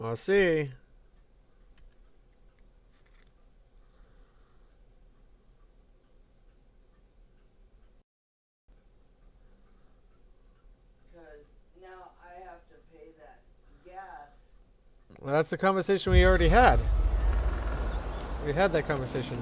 I'll see. Because now I have to pay that gas. Well, that's the conversation we already had. We had that conversation.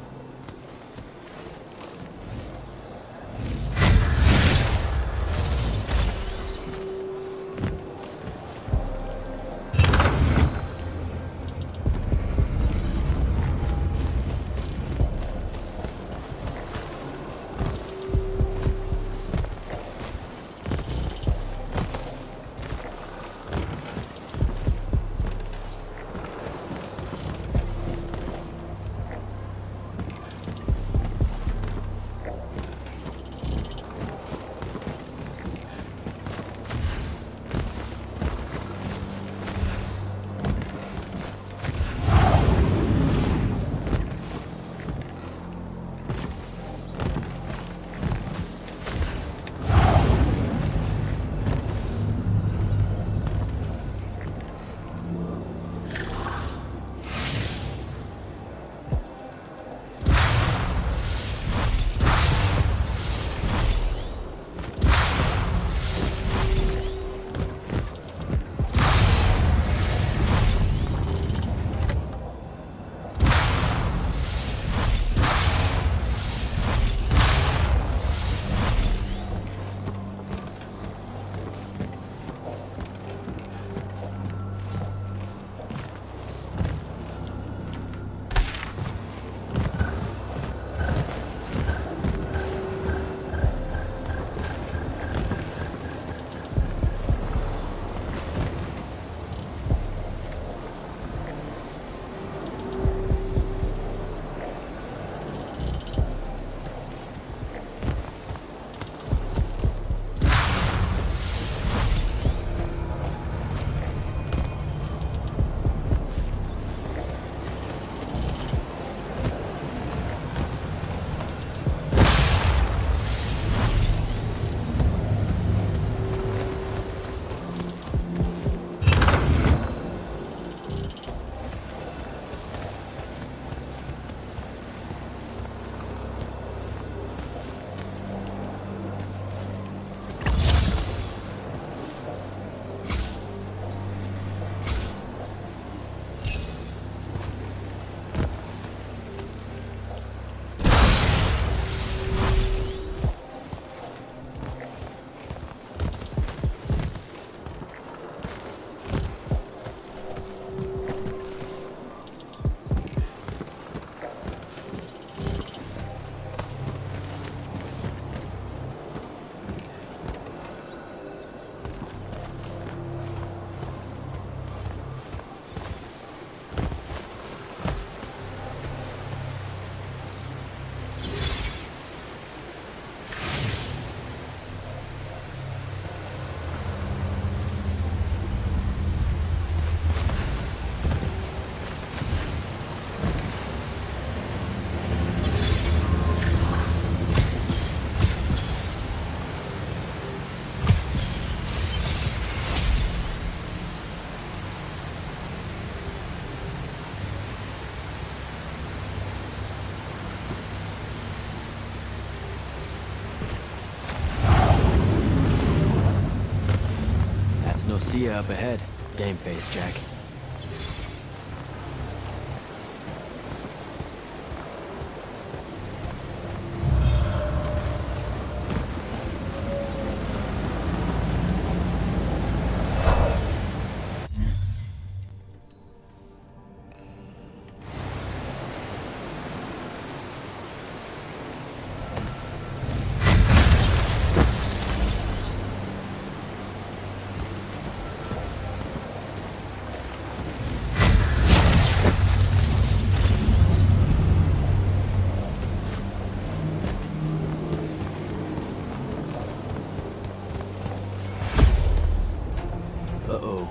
See ya up ahead. Game face, Jack. Uh-oh.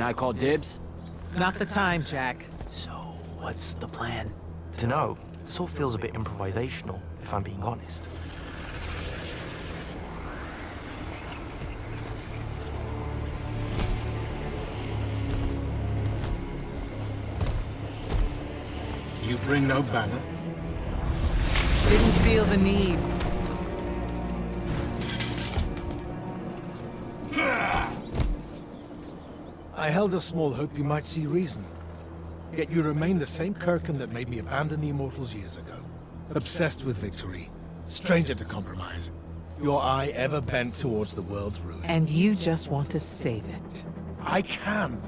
Can I call dibs? Not the time, Jack. So, what's the plan? Dunno. This all feels a bit improvisational, if I'm being honest. You bring no banner? Didn't feel the need. I held a small hope you might see reason. Yet you remain the same Kirkin that made me abandon the Immortals years ago. Obsessed with victory, stranger to compromise. Your eye ever bent towards the world's ruin. And you just want to save it. I can.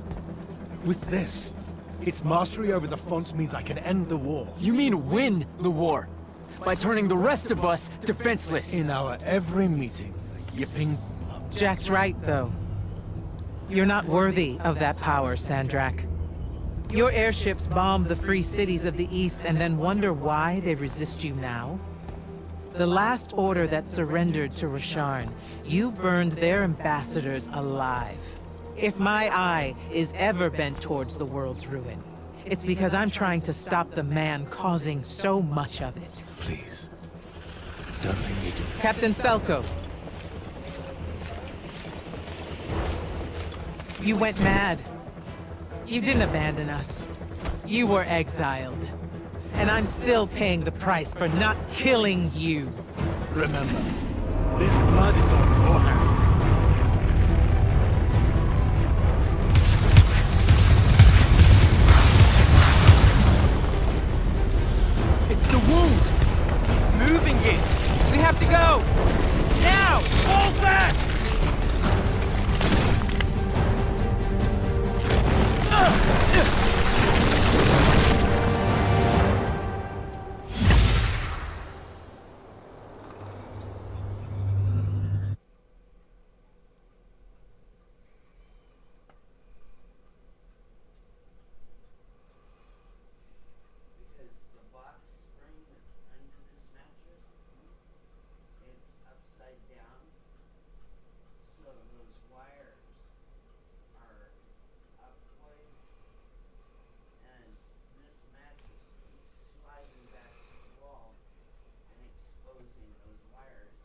With this. Its mastery over the fonts means I can end the war. You mean win the war? By turning the rest of us defenseless? In our every meeting, a yipping blood. Jack's right, though. You're not worthy of that power, Sandrak. Your airships bomb the free cities of the East and then wonder why they resist you now? The last order that surrendered to Rasharn, you burned their ambassadors alive. If my eye is ever bent towards the world's ruin, it's because I'm trying to stop the man causing so much of it. Please. Don't make me do it. Captain Selko. You went mad. You didn't abandon us. You were exiled. And I'm still paying the price for not killing you. Remember, this blood is on your hands. It's the wound! He's moving it! We have to go! Now! Hold back! Because the box spring that's under this mattress, it's upside down. So those wires are up poised. And this mattress keeps sliding back to the wall and exposing those wires.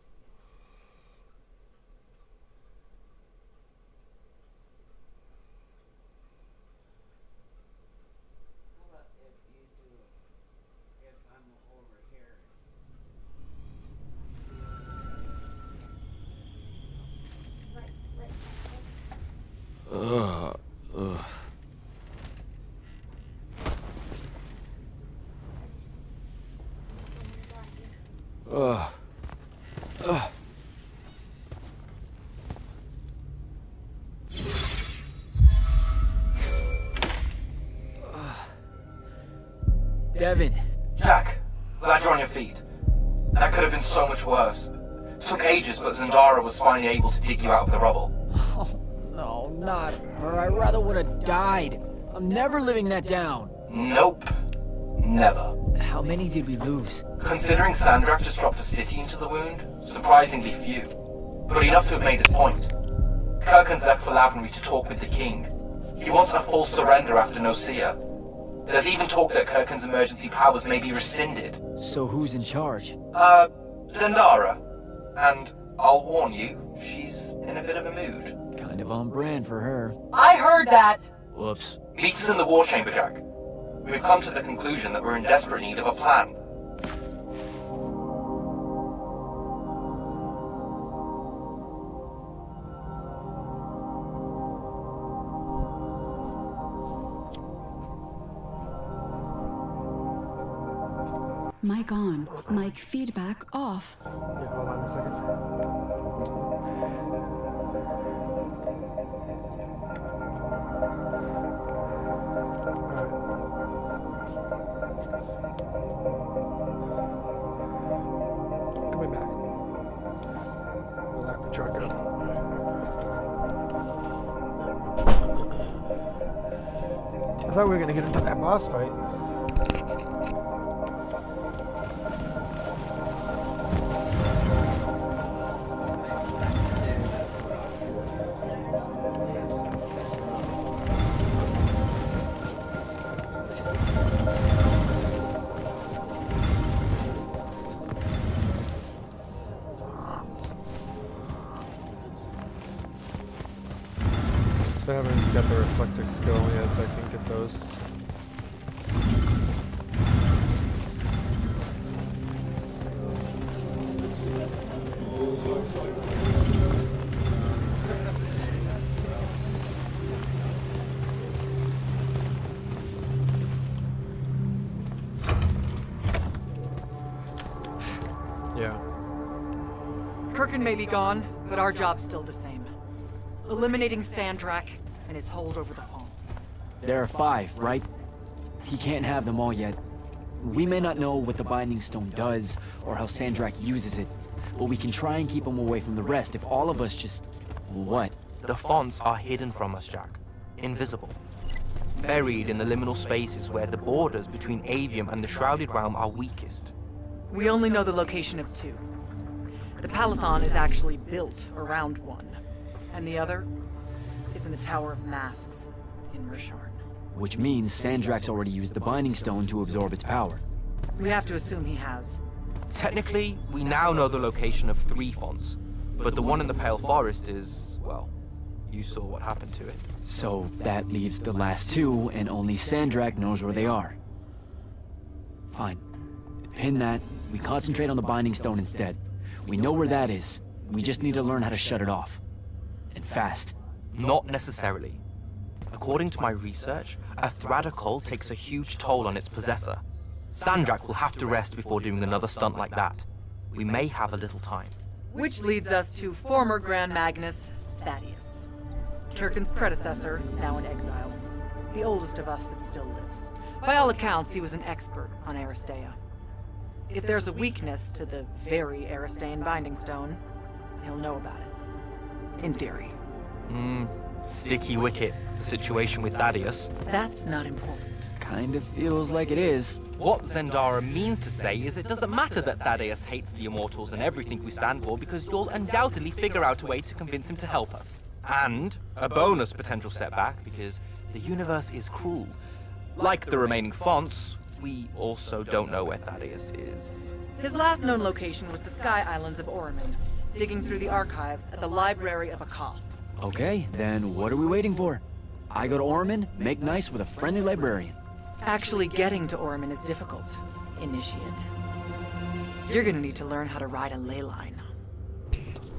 How about if you do it? If I'm over here. Devin. Jack, glad you're on your feet. That could have been so much worse. Took ages, but Zendara was finally able to dig you out of the rubble. Oh, no, not her. I rather would have died. I'm never living that down. Nope. Never. How many did we lose? Considering Sandrak just dropped a city into the wound, surprisingly few. But enough to have made his point. Kirkin's left for Lavenry to talk with the king. He wants a full surrender after Nocia. There's even talk that Kirkin's emergency powers may be rescinded. So who's in charge? Zendara. And I'll warn you, she's in a bit of a mood. Kind of on brand for her. I heard that! Whoops. Meet us in the war chamber, Jack. We've come to the conclusion that we're in desperate need of a plan. Mic on. Mic feedback off. Yeah, hold on a second. Coming back. We'll lock the truck up. I thought we were gonna get into that boss fight. got the reflector skill yet, so I can get those. Yeah. Kirkin may be gone, but our job's still the same. Eliminating Sandrak and his hold over the fonts. There are 5, right? He can't have them all yet. We may not know what the Binding Stone does, or how Sandrak uses it, but we can try and keep him away from the rest if all of us just... What? The fonts are hidden from us, Jack. Invisible. Buried in the liminal spaces where the borders between Aveum and the Shrouded Realm are weakest. We only know the location of 2. The Palathon is actually built around one, and the other is in the Tower of Masks in Risharn. Which means Sandrak's already used the Binding Stone to absorb its power. We have to assume he has. Technically, we now know the location of 3 fonts, but the one in the Pale Forest is, well, you saw what happened to it. So that leaves the last 2, and only Sandrak knows where they are. Fine. Pin that. We concentrate on the Binding Stone instead. We know where that is. We just need to learn how to shut it off. And fast. Not necessarily. According to my research, a Thradakol takes a huge toll on its possessor. Sandrak will have to rest before doing another stunt like that. We may have a little time. Which leads us to former Grand Magnus, Thaddeus. Kirkin's predecessor, now in exile. The oldest of us that still lives. By all accounts, he was an expert on Aristea. If there's a weakness to the very Aristean Binding Stone, he'll know about it. In theory. Sticky wicket, the situation with Thaddeus. That's not important. Kind of feels like it is. What Zendara means to say is it doesn't matter that Thaddeus hates the Immortals and everything we stand for, because you'll undoubtedly figure out a way to convince him to help us. And a bonus potential setback, because the universe is cruel. Like the remaining fonts, we also don't know where Thaddeus is. His last known location was the Sky Islands of Oramin, digging through the archives at the Library of Akoth. Okay, then what are we waiting for? I go to Orman, make nice with a friendly librarian. Actually getting to Oramin is difficult, Initiate. You're gonna need to learn how to ride a ley line.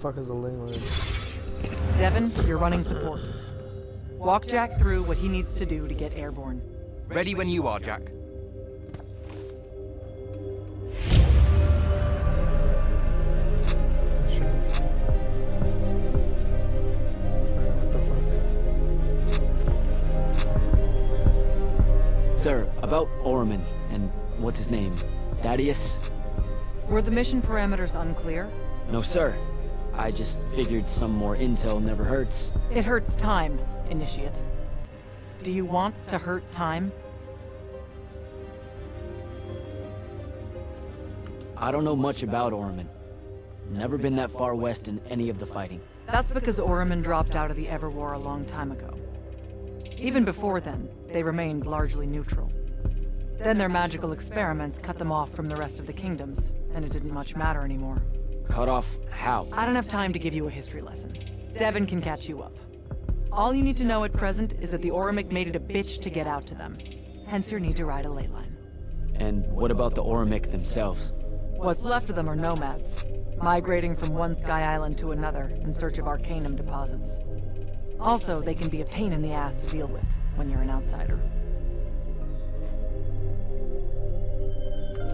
Fuck is a ley line? Devin, you're running support. Walk Jack through what he needs to do to get airborne. Ready when you are, Jack. Sir, about Orman, and what's his name? Thaddeus? Were the mission parameters unclear? No, sir. I just figured some more intel never hurts. It hurts time, Initiate. Do you want to hurt time? I don't know much about Orman. Never been that far west in any of the fighting. That's because Oramin dropped out of the Everwar a long time ago. Even before then, they remained largely neutral. Then their magical experiments cut them off from the rest of the kingdoms, and it didn't much matter anymore. Cut off how? I don't have time to give you a history lesson. Devin can catch you up. All you need to know at present is that the Orimic made it a bitch to get out to them. Hence your need to ride a ley line. And what about the Orimic themselves? What's left of them are nomads, migrating from one sky island to another in search of arcanum deposits. Also, they can be a pain in the ass to deal with when you're an outsider.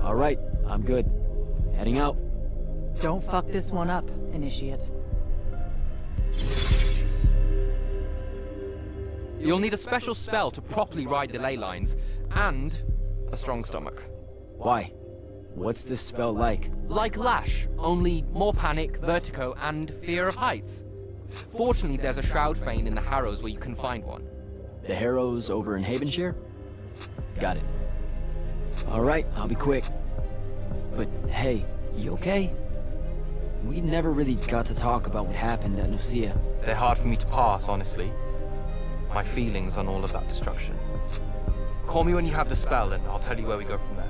All right, I'm good. Heading out. Don't fuck this one up, Initiate. You'll need a special spell to properly ride the ley lines, and a strong stomach. Why? What's this spell like? Like Lash, only more panic, vertigo, and fear of heights. Fortunately, there's a Shroud Fane in the Harrows where you can find one. The Harrows over in Havenshire? Got it. All right, I'll be quick. But hey, you okay? We never really got to talk about what happened at Nicaea. They're hard for me to pass, honestly. My feelings on all of that destruction. Call me when you have the spell, and I'll tell you where we go from there.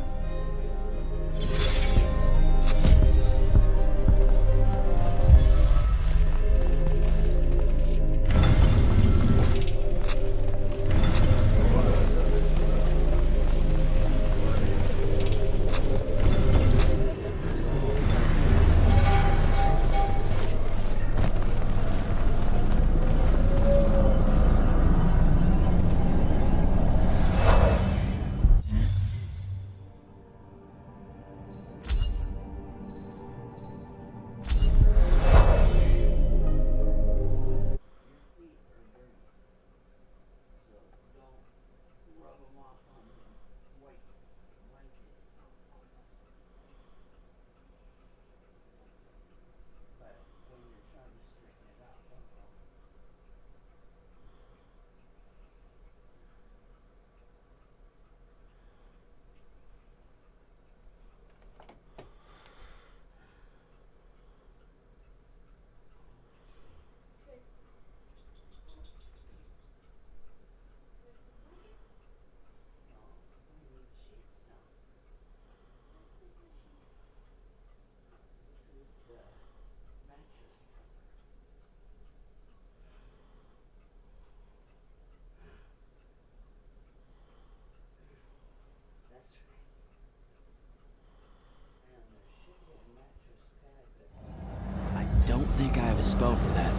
spell for that.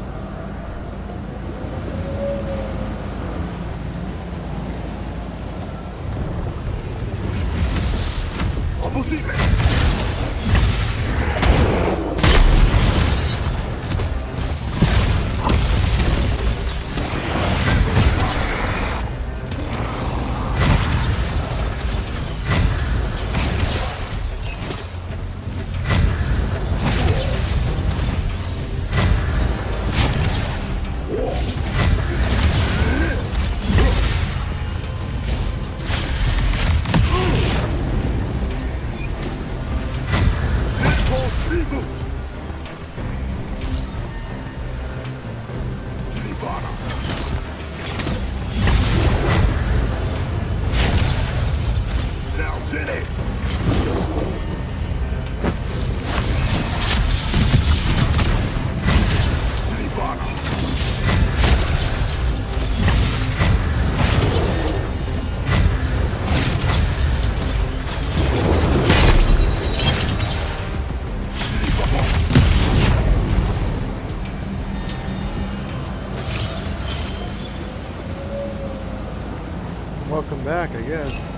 Welcome back, I guess.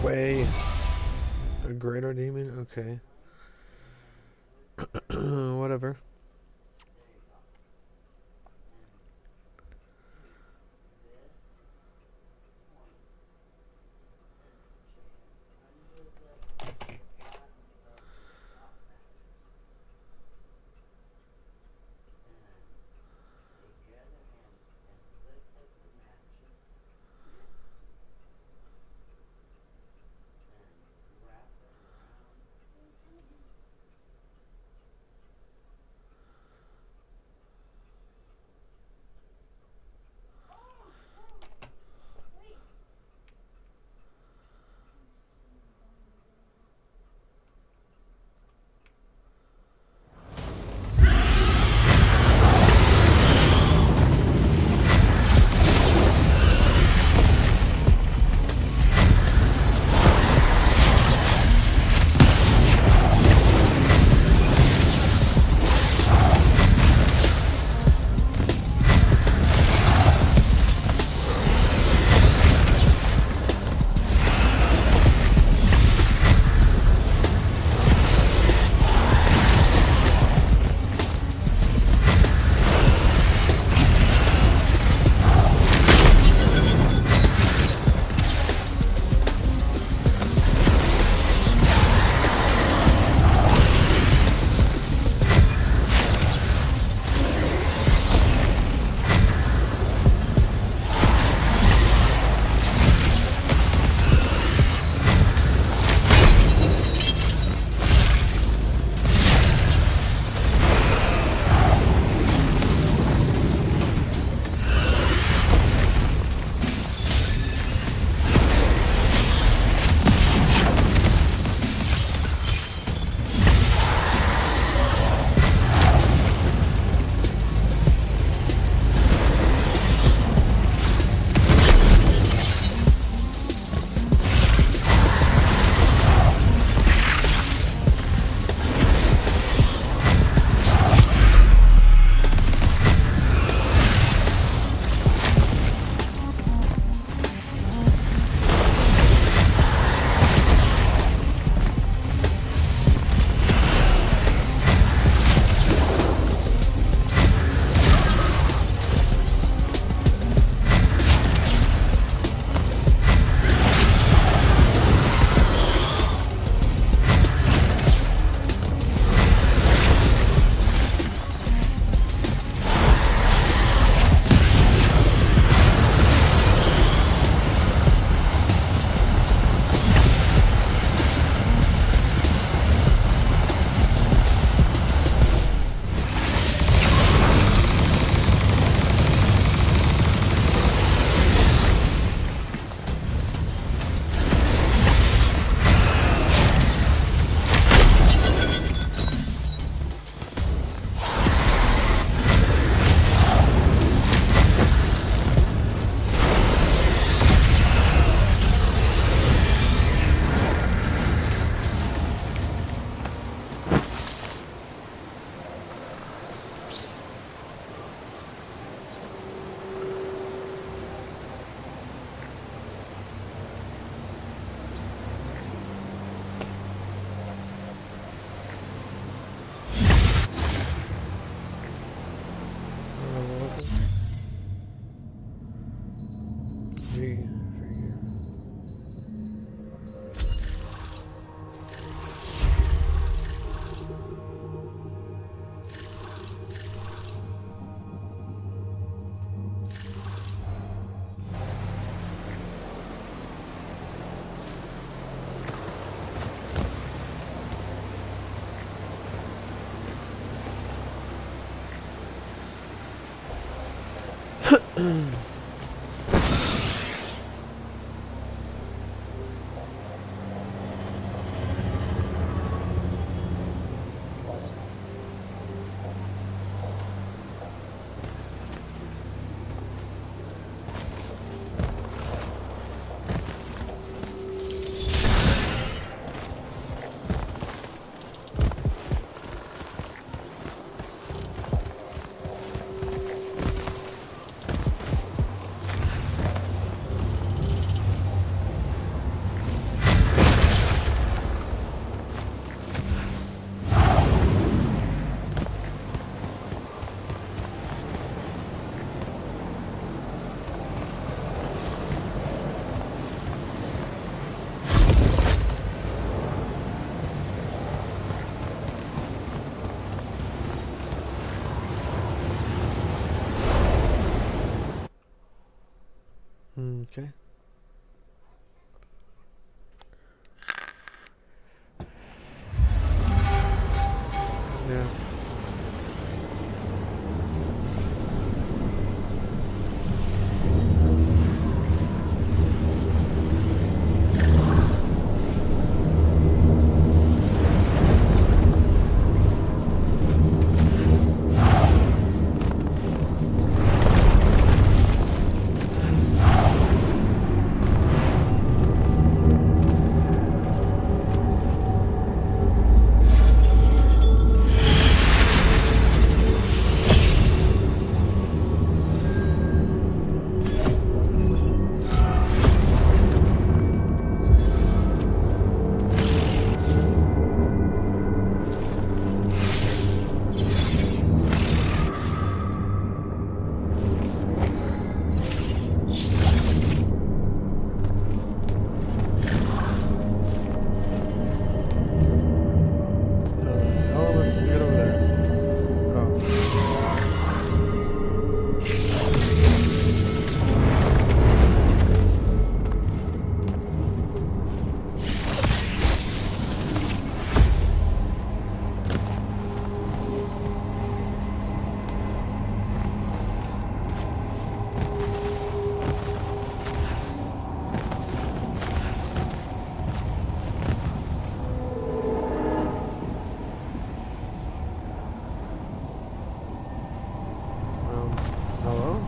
way. A greater demon? Okay. Whatever. Okay. Yeah. How am I supposed to get over there? Oh. Hello?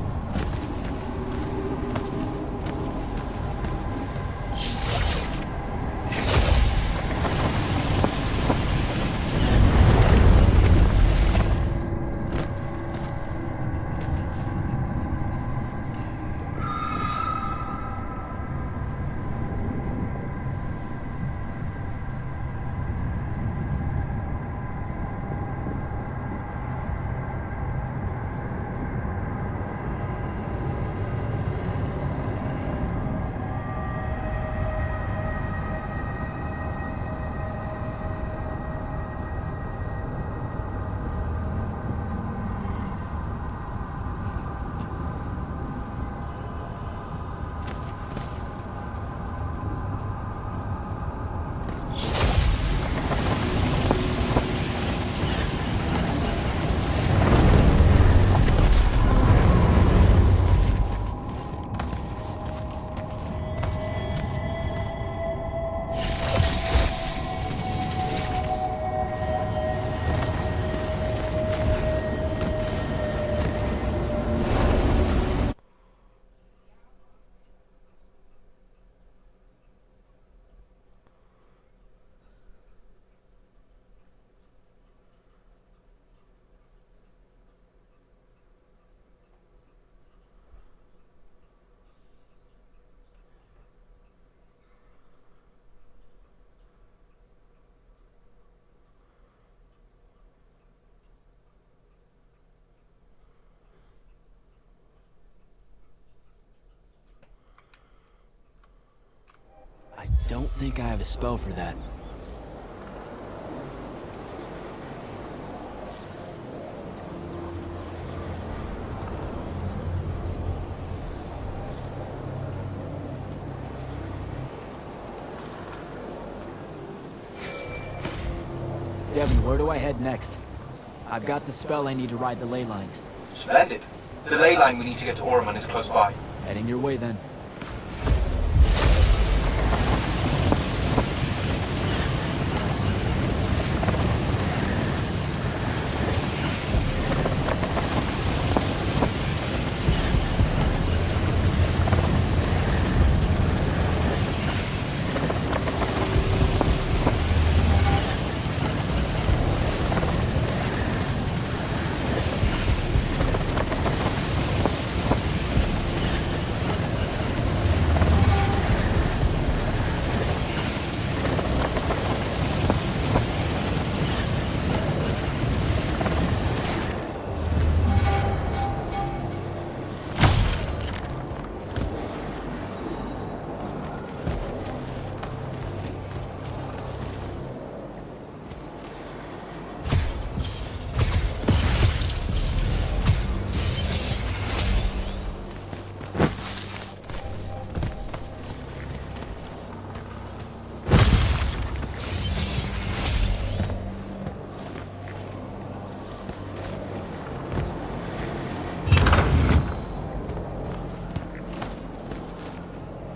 I don't think I have a spell for that. Devin, where do I head next? I've got the spell I need to ride the ley lines. Splendid. The ley line we need to get to Orman is close by. Heading your way then.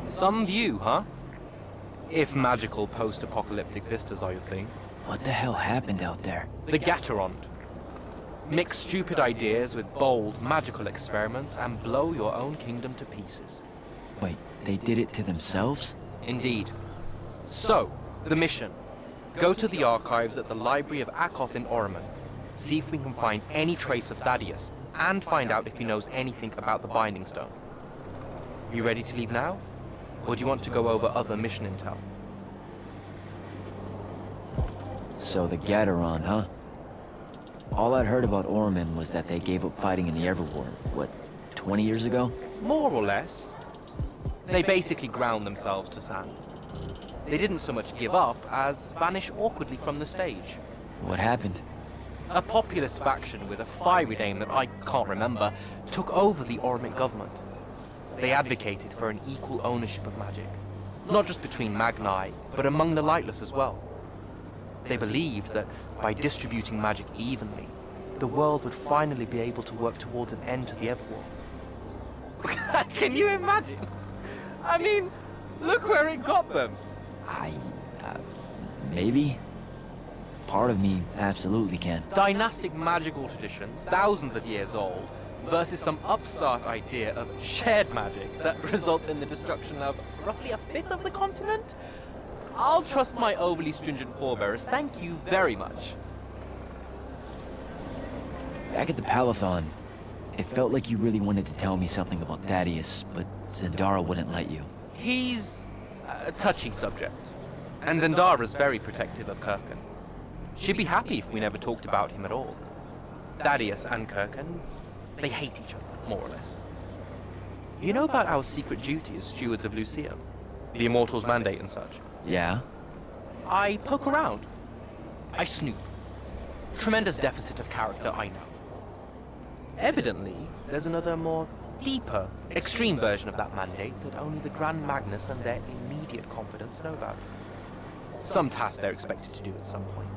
Some view, huh? If magical post-apocalyptic vistas are your thing. What the hell happened out there? The Gatorond. Mix stupid ideas with bold, magical experiments and blow your own kingdom to pieces. Wait, they did it to themselves? Indeed. So, the mission. Go to the archives at the Library of Akoth in Orman. See if we can find any trace of Thaddeus, and find out if he knows anything about the Binding Stone. You ready to leave now? Or do you want to go over other mission intel? So the Gatorond, huh? All I'd heard about Orman was that they gave up fighting in the Everwar, what, 20 years ago? More or less. They basically ground themselves to sand. They didn't so much give up as vanish awkwardly from the stage. What happened? A populist faction with a fiery name that I can't remember took over the Ormic government. They advocated for an equal ownership of magic, not just between Magni, but among the lightless as well. They believed that by distributing magic evenly, the world would finally be able to work towards an end to the Everwar. Can you imagine? I mean, look where it got them. Maybe? Part of me absolutely can. Dynastic magical traditions, thousands of years old, versus some upstart idea of shared magic that results in the destruction of roughly a fifth of the continent? I'll trust my overly stringent forebears, thank you very much. Back at the Palathon, it felt like you really wanted to tell me something about Thaddeus, but Zendara wouldn't let you. He's a touchy subject, and Zendara's very protective of Kirkan. She'd be happy if we never talked about him at all. Thaddeus and Kirkan, they hate each other, more or less. You know about our secret duty as stewards of Lucia? The Immortals' mandate and such? Yeah? I poke around. I snoop. Tremendous deficit of character, I know. Evidently, there's another more deeper, extreme version of that mandate that only the Grand Magnus and their immediate confidants know about. Some task they're expected to do at some point.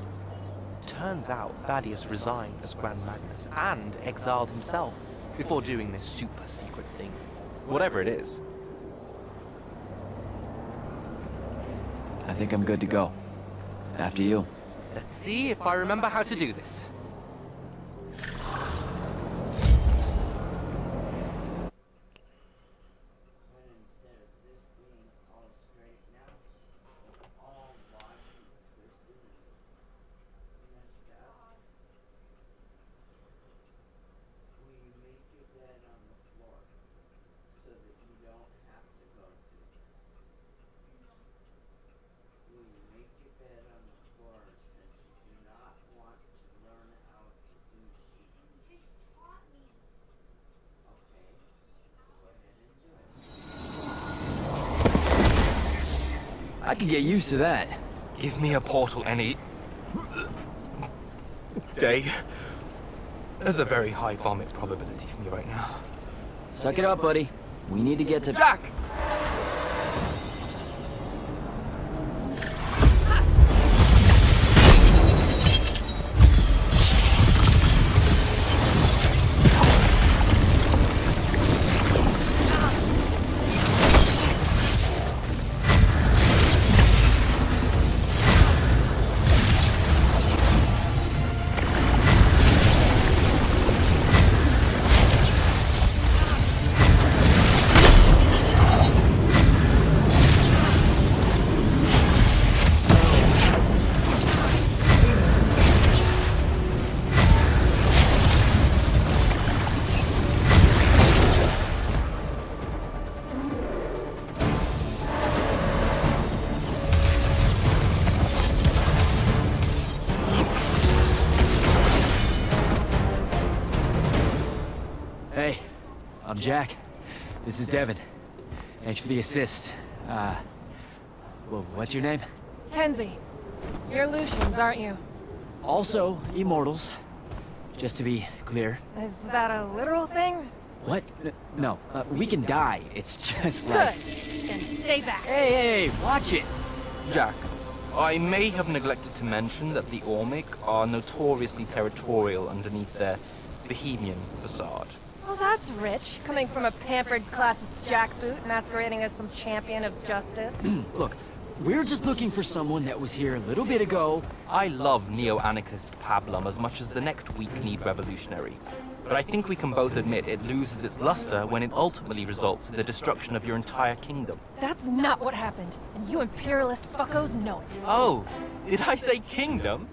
Turns out Thaddeus resigned as Grand Magnus and exiled himself before doing this super secret thing. Whatever it is. I think I'm good to go. After you. Let's see if I remember how to do this. But instead of this being all straight now, it's all wonky and twisted and messed up. Will you make your bed on the floor so that you don't have to go through this? Will you make your bed on the floor since you do not want to learn how to do sheets? You just taught me. Okay, go ahead and do it. I could get used to that. Give me a portal any day. There's a very high vomit probability for me right now. Suck it up, buddy. We need to get to... Jack! Jack. This is Devin. Thanks for the assist. Well, what's your name? Kenzie. You're Lucians, aren't you? Also, Immortals. Just to be clear. Is that a literal thing? What? No, we can die. It's just Good. like... Then stay back. Hey, watch it! Jack, I may have neglected to mention that the Ormic are notoriously territorial underneath their Bohemian facade. Well, that's rich, coming from a pampered classist jackboot masquerading as some champion of justice. Look, we're just looking for someone that was here a little bit ago. I love neo-anarchist pablum as much as the next weak-kneed revolutionary. But I think we can both admit it loses its luster when it ultimately results in the destruction of your entire kingdom. That's not what happened, and you imperialist fuckos know it. Oh, did I say kingdom?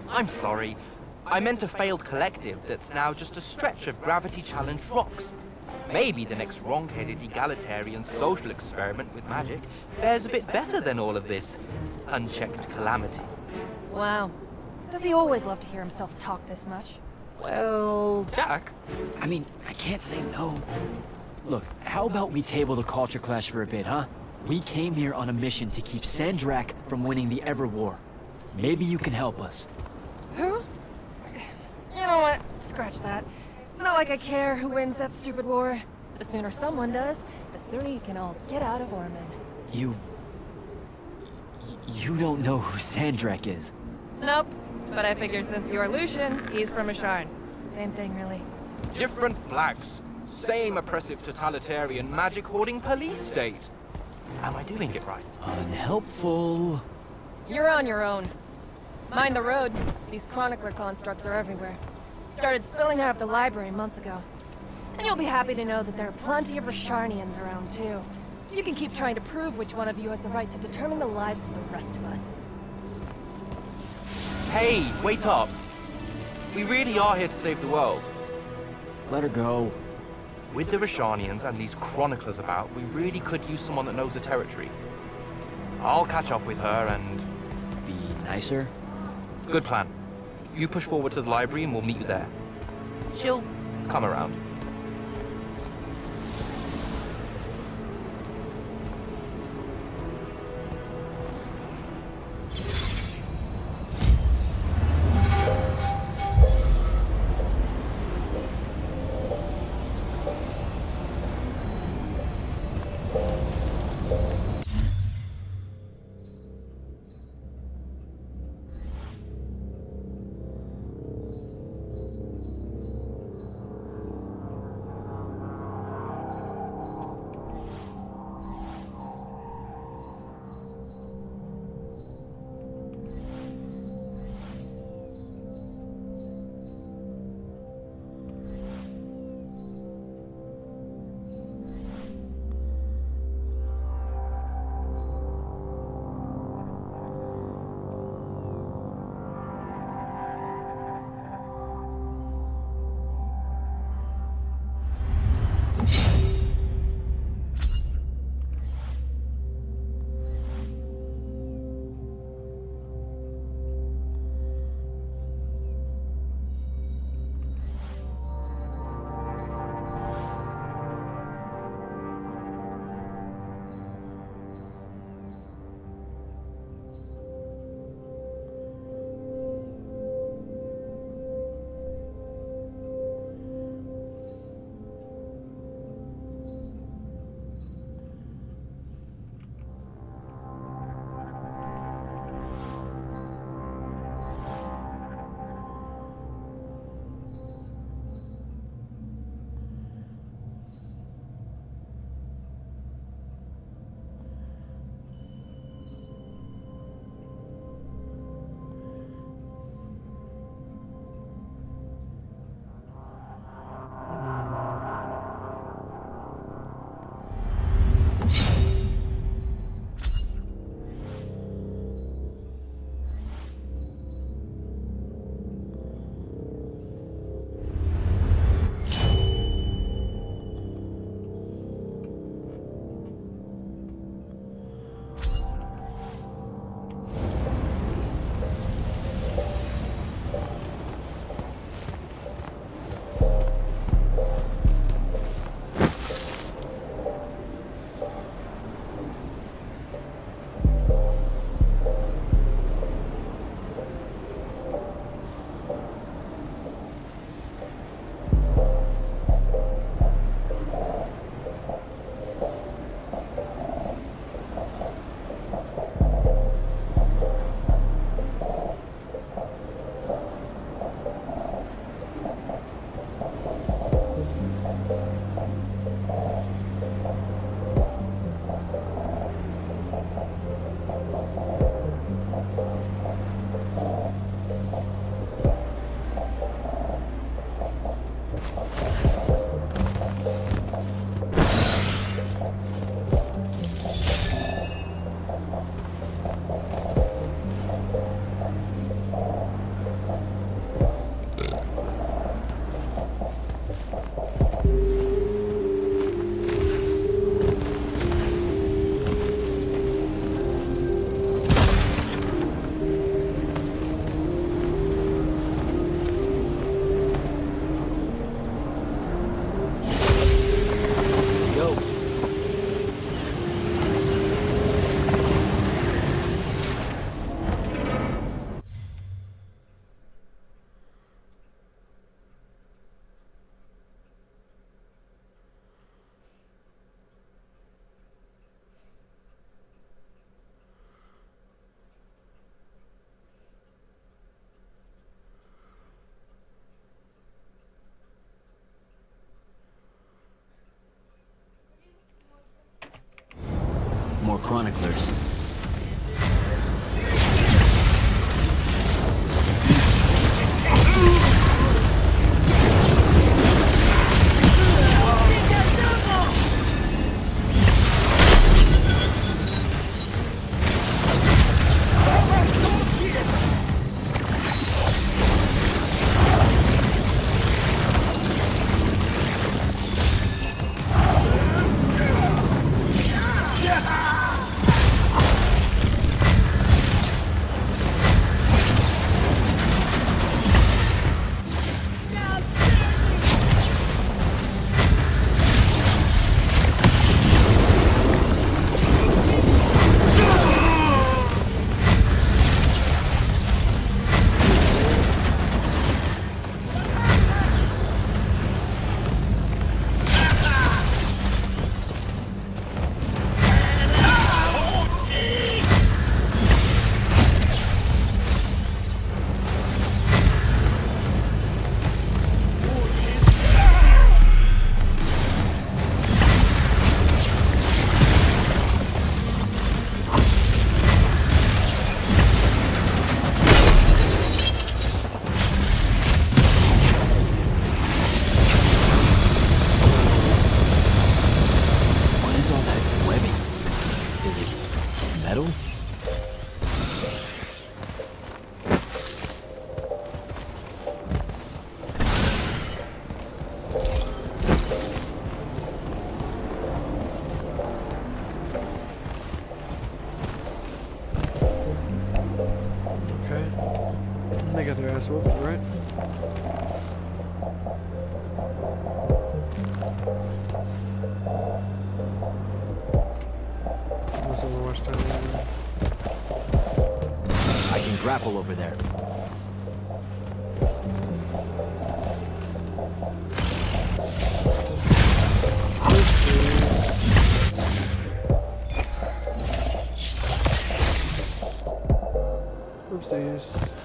I'm sorry. I meant a failed collective that's now just a stretch of gravity-challenged rocks. Maybe the next wrong-headed egalitarian social experiment with magic fares a bit better than all of this unchecked calamity. Wow. Does he always love to hear himself talk this much? Well, Jack, I mean, I can't say no. Look, how about we table the culture clash for a bit, huh? We came here on a mission to keep Sandrak from winning the Ever War. Maybe you can help us. Who? You know what? Scratch that. It's not like I care who wins that stupid war. The sooner someone does, the sooner you can all get out of Ormond. You don't know who Sandrak is. Nope. But I figure since you're Lucian, he's from Asharn. Same thing, really. different flags. Same oppressive totalitarian magic-hoarding police state. Am I doing it right? Unhelpful. You're on your own. Mind the road. These chronicler constructs are everywhere. Started spilling out of the library months ago. And you'll be happy to know that there are plenty of Rasharnians around, too. You can keep trying to prove which one of you has the right to determine the lives of the rest of us. Hey, wait up. We really are here to save the world. Let her go. With the Rasharnians and these chroniclers about, we really could use someone that knows the territory. I'll catch up with her and... Be nicer? Good plan. You push forward to the library and we'll meet you there. She'll come around. chroniclers. Metal? Okay. They got their ass whooped, right? Almost Overwatch time. I can grapple over there. Oopsies.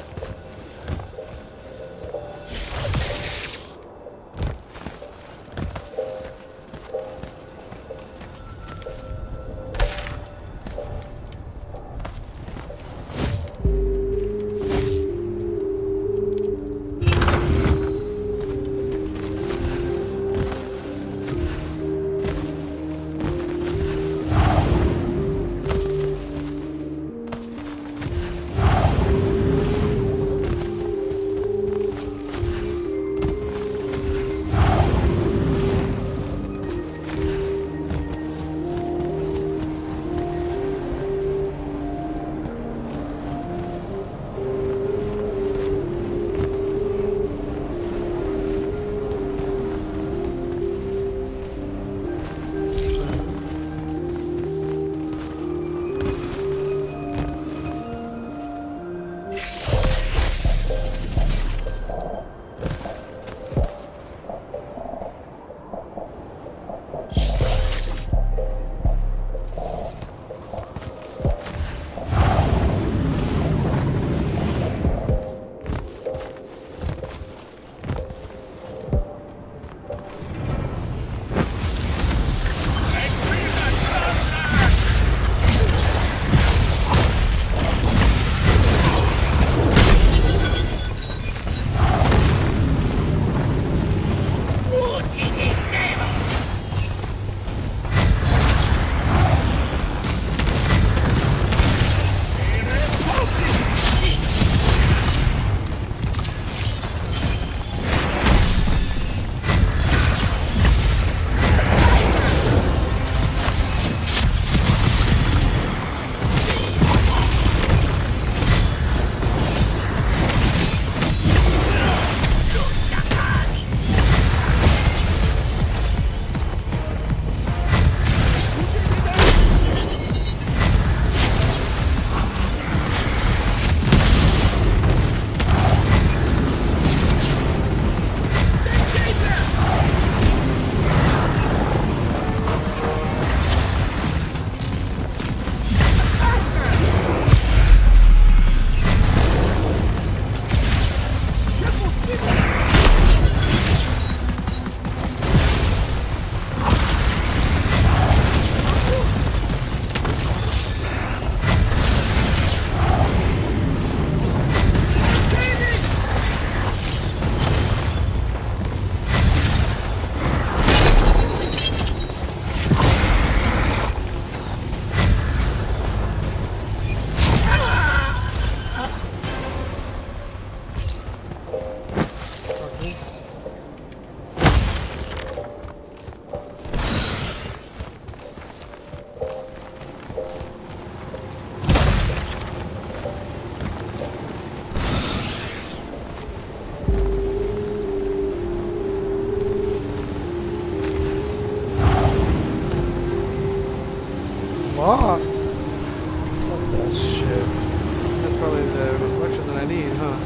probably the reflection that I need, huh?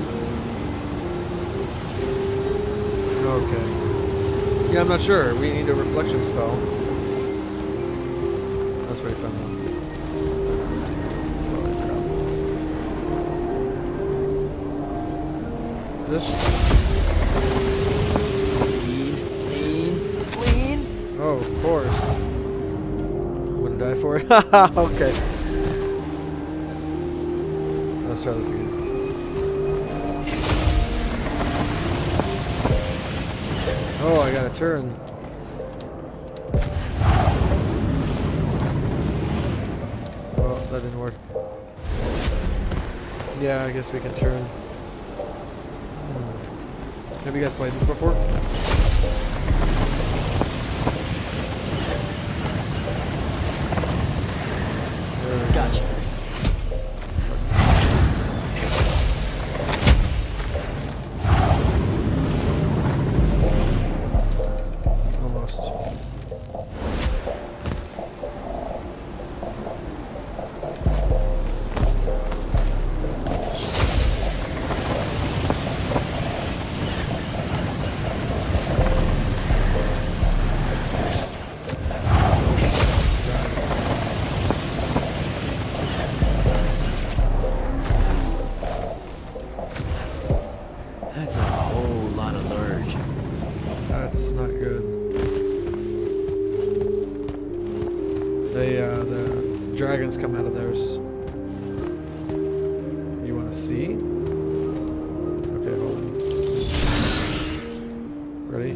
Okay. Yeah, I'm not sure. We need a reflection spell. That's pretty fun though. Let's see. Holy crap. This? Clean. Oh, of course. Wouldn't die for it? Okay. Let's try this again. Oh, I gotta turn. Well, that didn't work. Yeah, I guess we can turn. Have you guys played this before? Gotcha. Almost. That's a whole lot of lurge. That's not good. The dragons come out of theirs. You want to see? Okay, hold on. Ready?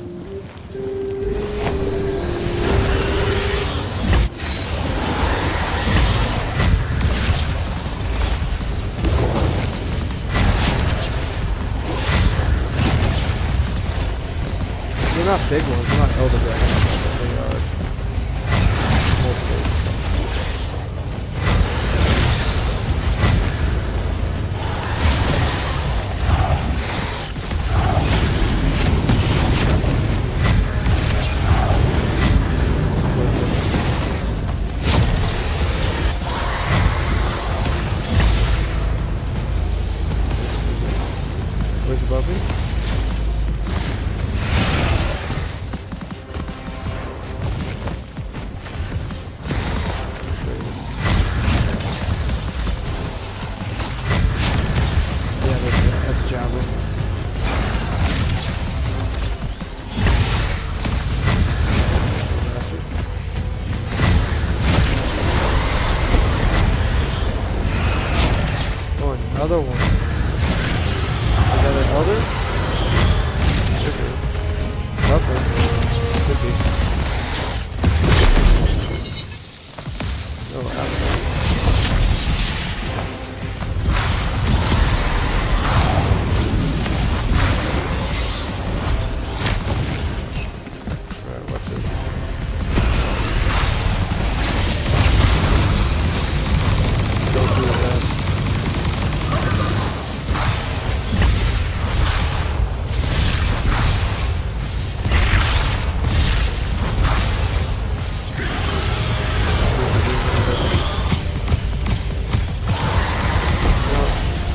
They're not big ones, they're not elder dragons, but they are multiple. Where's above me? That's javelins. Oh, another one. Is that an elder? Should be. Nothing. Could be. Oh, absolutely. Alright, watch this. Don't do that.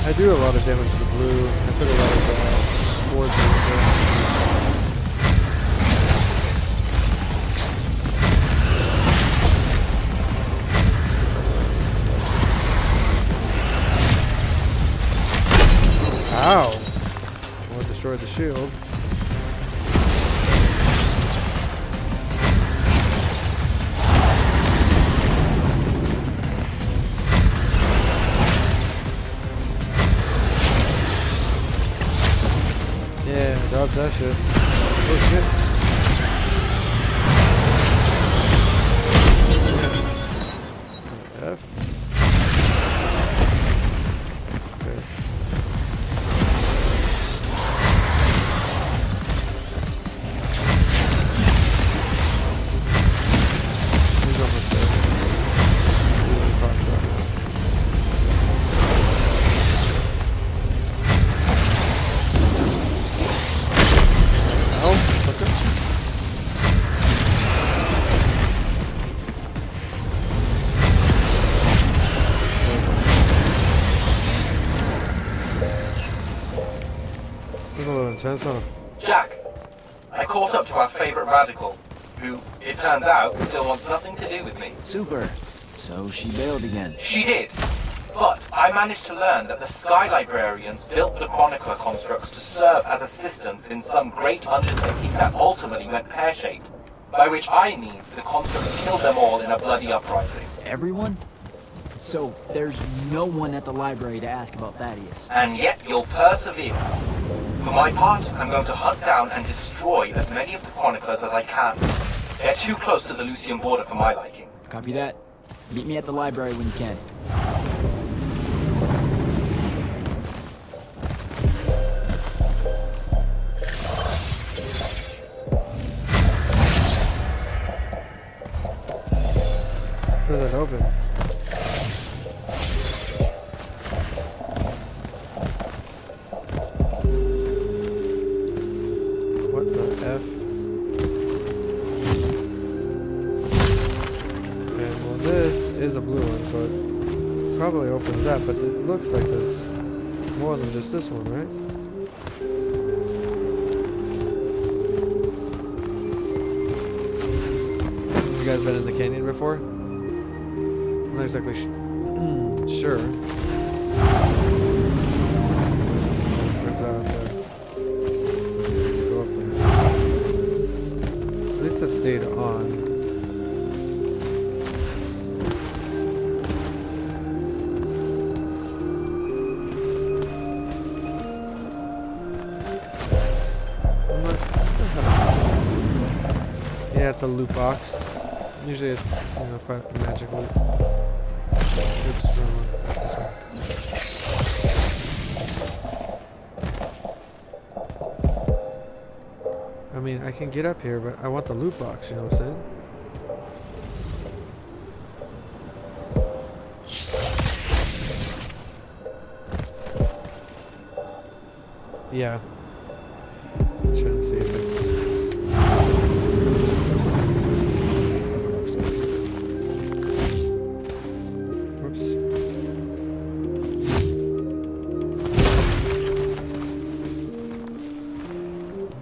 I do a lot of damage to the blue. I put a lot of boards in there. Ow! Well, I destroyed the shield. Yeah, dodge that shit. Oh shit. F. Okay. He's almost dead. He pops up. Oh, fucker. turn us off. Jack, I caught up to our favorite radical, who, it turns out, still wants nothing to do with me. Super. So she bailed again. She did. But I managed to learn that the Sky Librarians built the Chronicler constructs to serve as assistants in some great undertaking that ultimately went pear-shaped. By which I mean the constructs killed them all in a bloody uprising. Everyone? So there's no one at the library to ask about Thaddeus. And yet you'll persevere. For my part, I'm going to hunt down and destroy as many of the Chroniclers as I can. They're too close to the Lucian border for my liking. Copy that. Meet me at the library when you can. Where's that open? What the F? Okay, well this is a blue one, so it probably opens that, but it looks like there's more than just this one, right? You guys been in the canyon before? I'm not exactly sure. Where's that up there? So go up there. At least it stayed on. Yeah, it's a loot box. Usually it's, quite magic loot. Oops, wrong one. That's this one. I mean, I can get up here, but I want the loot box, you know what I'm saying? Yeah. Trying to see if it's...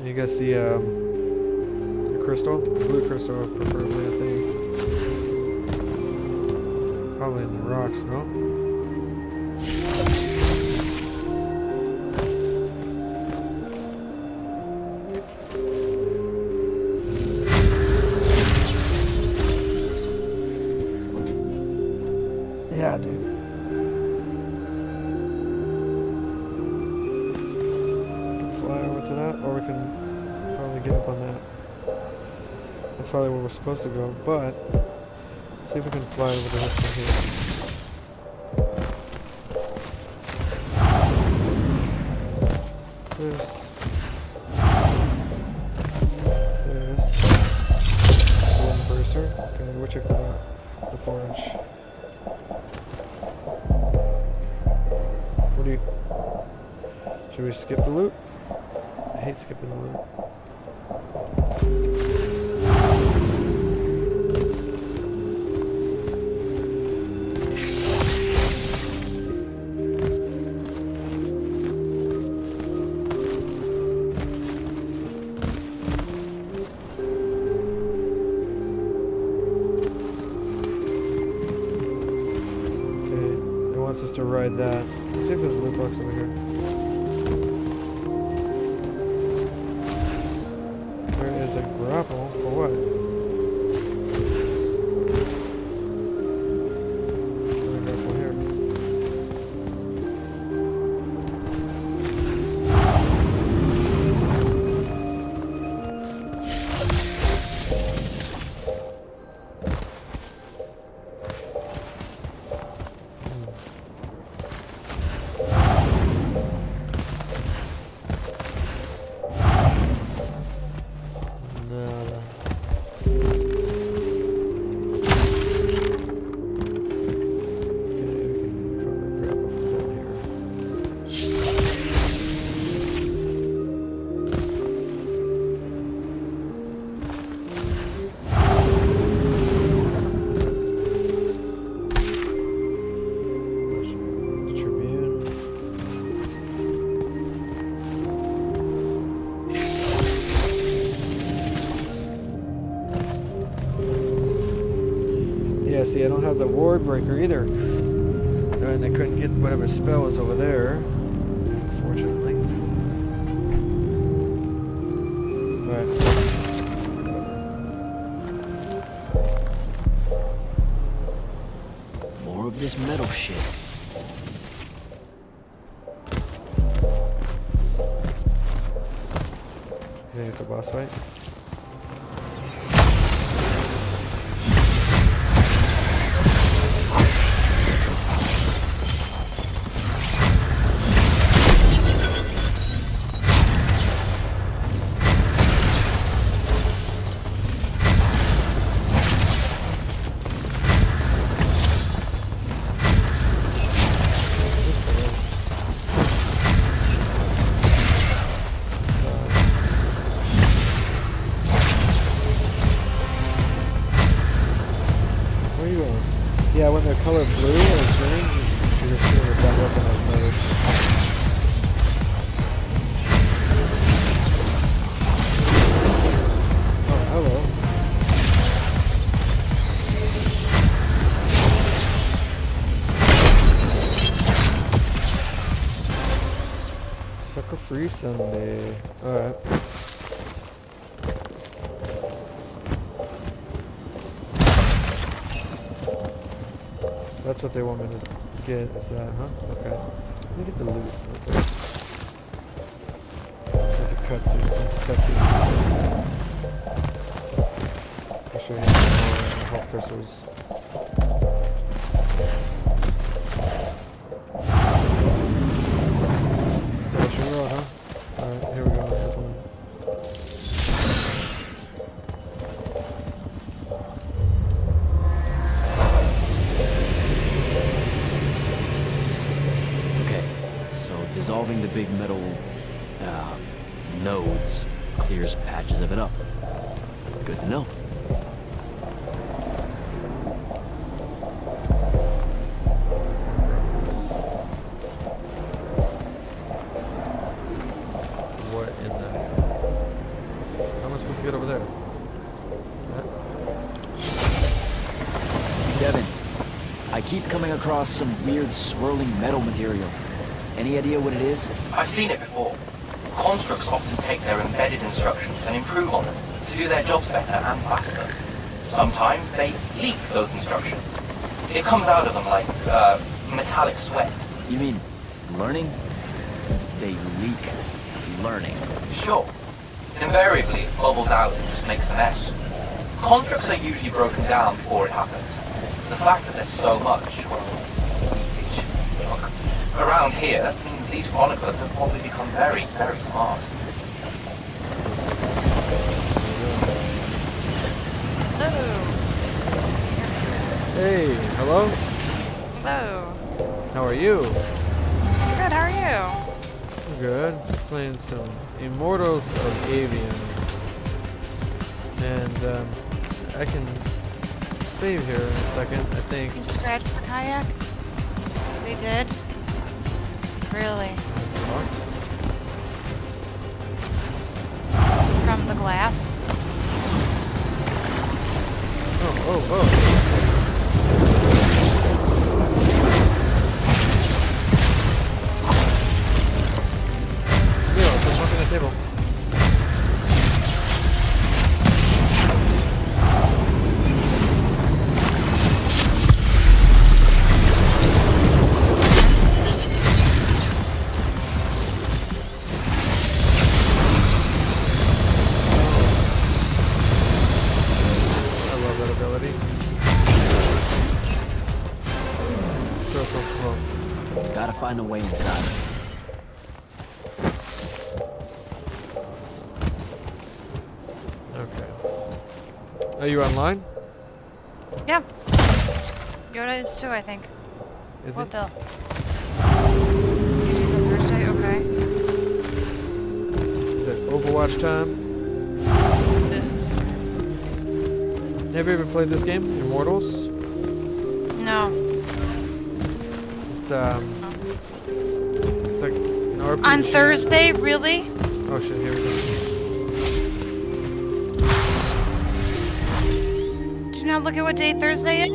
You guys see a crystal? Blue crystal, preferably, I think. Probably in the rocks, no? Yeah, dude. Fly over to that, or we can probably get up on that. That's probably where we're supposed to go, but let's see if we can fly over to this one here. This. One burster. Okay, we'll check that out. The forge. What do you... Should we skip the loot? I hate skipping the loot. Okay, it wants us to ride that. Let's see if there's a loot box over here. A grapple for what? There's a grapple here. see, I don't have the ward breaker either. And I couldn't get whatever spell was over there, unfortunately. But More of this metal shit. I think it's a boss fight. Where are you going? Yeah, when they're color blue or green, you're just shooting with that weapon, I've noticed. Oh, hello. Sucker free Sunday. Alright. That's what they want me to get, is that, huh? Okay. Let me get the loot real quick. There's a cutscene, some cutscene. I'll show you more health crystals. Is that what you wrote, huh? Alright, here we go. This one. Okay, so dissolving the big metal nodes clears patches of it up. Good to know. What in the... How am I supposed to get over there? That? Devin, I keep coming across some weird swirling metal material. Any idea what it is? I've seen it before. Constructs often take their embedded instructions and improve on them to do their jobs better and faster. Sometimes they leak those instructions. It comes out of them like metallic sweat. You mean learning? They leak learning. Sure. Invariably, it bubbles out and just makes a mess. Constructs are usually broken down before it happens. The fact that there's so much, well, leakage, look, around here means these chroniclers have probably become very, very smart. Hey, hello? Hello. How are you? Good, how are you? Good. Playing some Immortals of Aveum. And I can save here in a second, I think. You scratched the kayak? They did? Really? That's locked. From the glass? Oh. Leo, there's something on the table. I love that ability. Throw some smoke. Gotta find a way inside. Okay. Are you online? Yeah. Yoda is too, I think. Is What it? the? Thursday, okay. Is it Overwatch time? It is. Have you ever played this game, Immortals? No. It's like an RPG. On Thursday, really? Oh shit, here we go. Did you not look at what day Thursday is?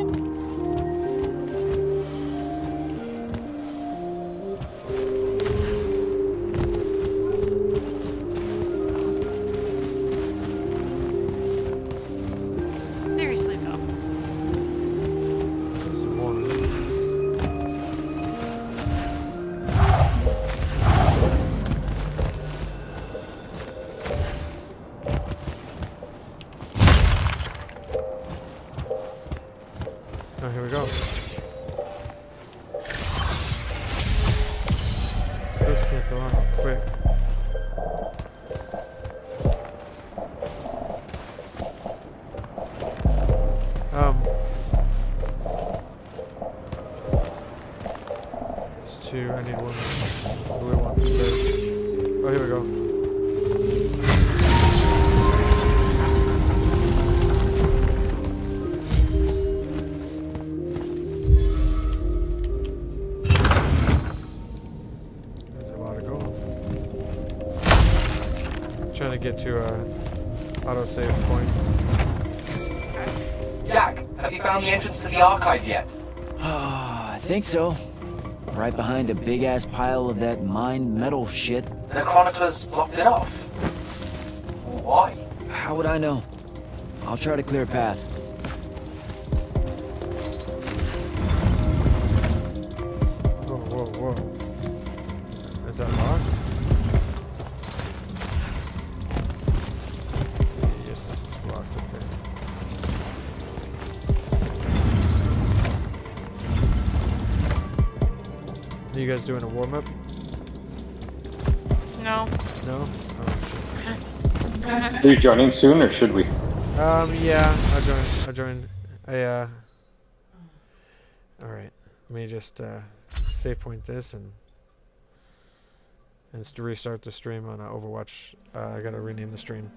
taking so long? Quick. There's two. I need one. Blue one. There. Oh, here we go. That's a lot of gold. I'm trying to get to a autosave point. Jack, have you found the entrance to the archives yet? I think so. Right behind a big-ass pile of that mined metal shit. The chroniclers blocked it off. Why? How would I know? I'll try to clear a path. Whoa, whoa, whoa. Is that locked? Yes, it's locked. Okay. Are you guys doing a warm-up? No. No? Oh, shit. Are you joining soon, or should we? Yeah, I'll join. Alright. Let me just, save point this and restart the stream on Overwatch. I gotta rename the stream.